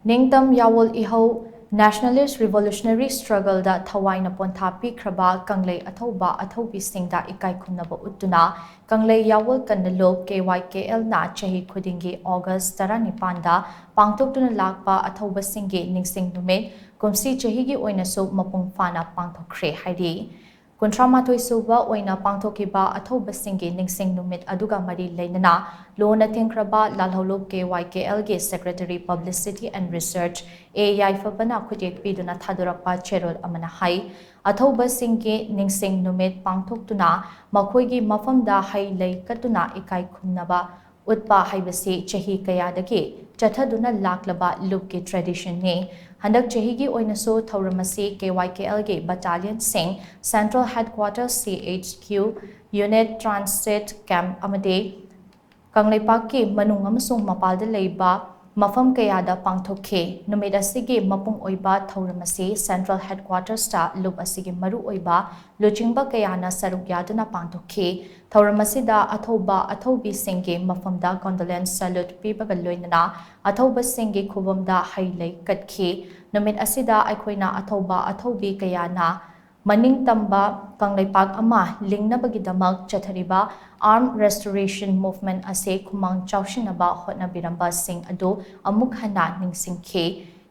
Ningtam Yawol ihou Nationalist Revolutionary Struggle da thawaina pontha pikhraba Kanglei Athouba-Athoubi singda ikaikhumnaba uttuna Kanglei Yawol Kanna Lup Kykl na chahi khuding August 19 da pangthoktuna lakpa Athouba Singi Ningsing Numit Kumsi Chahi gi Oinasu Mapung Phana Pangthokkhre hairi Kuntramathoi suba oina pangthokhiba Athouba Singi Ningsing Numit aduga mari leinana lona pikhraba lalholop Kykl ge Secretary Publicity and Research ihou khuding piduna thadurakpa cherol amana hai Athouba Singi Ningsing Numit pangthoktuna makhoigi mafamda hai lei katuna ikaikhumnaba utpa haibasi chahi kayadagi chathaduna laklaba lupki tradition ni handak chahigi oinasu thauramasi Kykl ge battalion Sing Central Headquarters CHQ Unit Transit Camp amade Kanglei Paki manung amasung mapalda leiba mafam kayada pangthokhe numit asigi mapung oiba thauramasi Central Headquarters ta lup asigi maru oiba luchingba kayana saruk yaduna pangthokhe thauramasida Athouba-Athoubi singi mafamda condolence salute pibaga loinana Athouba singi khubamda hailei katkhe numit asida aikhoina Athouba-Athoubi kayana maning tamba Kanglei Pak ama lingnabagi-damak chathariba armed restoration movement ase khumang chawshinaba hotnabiramba sing adu amuk hana ningsingkhe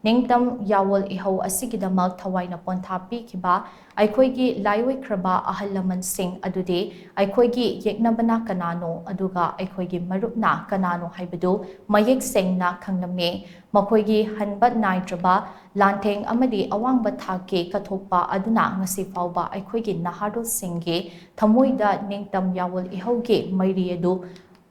Ningtam Yawol ihou asigi-damak thawaina pontha pikhiba aikhoigi laiwaikraba ahalaman sing adude aikhoigi yeknabana kanano aduga aikhoigi marupna kanano haibadu mayek sengna khangname makhoigi hanbat naitraba lantheng amadi awangba thake kathokpa aduna ngasi fawba aikhoigi naharul singge thamoida Ningtam Yawol ihouge mairi adu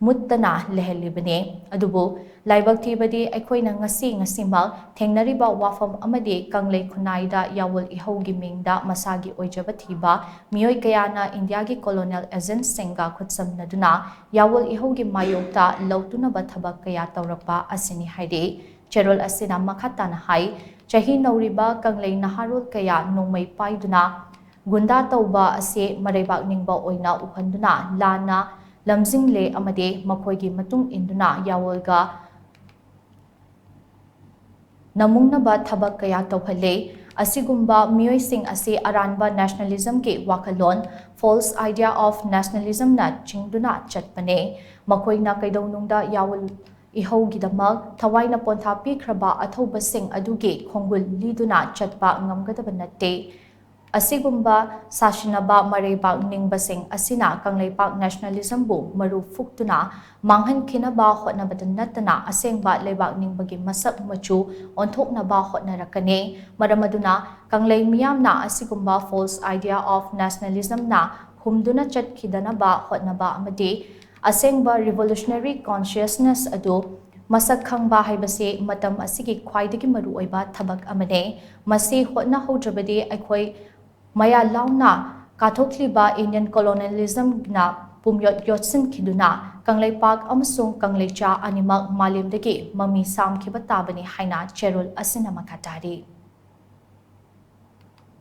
muttana lehelibane adubu laibak thibadi aikhoina ngasimak thengnariba wafam amadi Kanglei Khunaida Yawol ihougi mingda masagi oijaba thiba mioi kayana India gi colonial agents singa khutsamnaduna Yawol ihougi mayokta lautunaba thabak kaya tawrakpa asini haide cherol asina makhatana hai chahi nauriba Kanglei naharul kaya nongmai paiduna gunda tauba ase mareibak ningba oina ukhanduna lana lamjingle amade makhoigi matung induna Yawolga namungnaba thabak kaya tawhale asigumba mioising ase aranba nationalism ke wakalon false idea of nationalism na chingduna chatpane makhoina kaidawnungda Yawol ihougidamak thawaina pontha pikhraba Athouba sing aduge khongul liduna chatpa ngamgadaba natte asigumba sashinaba mareibak ningbasing asina Kanglei Pak nationalism bu maru fuktuna manghan khinaba hotnabada natana asengba leibak ningbagi masak machu onthoknaba hotnarakane maramaduna Kanglei miyamna asigumba false idea of nationalism na humduna chatkidanaba hotnaba amade asengba revolutionary consciousness adu masak khangba haibase matam asigi khwaidagi maru oiba thabak amane masi hotna hodrabade aikhoi maya launa kathokliba Indian colonialism na pumyot yotsin khiduna Kanglei Pak amasung Kanglei cha animak malimdagi mami samkhiba tabani haina cherul asina makatari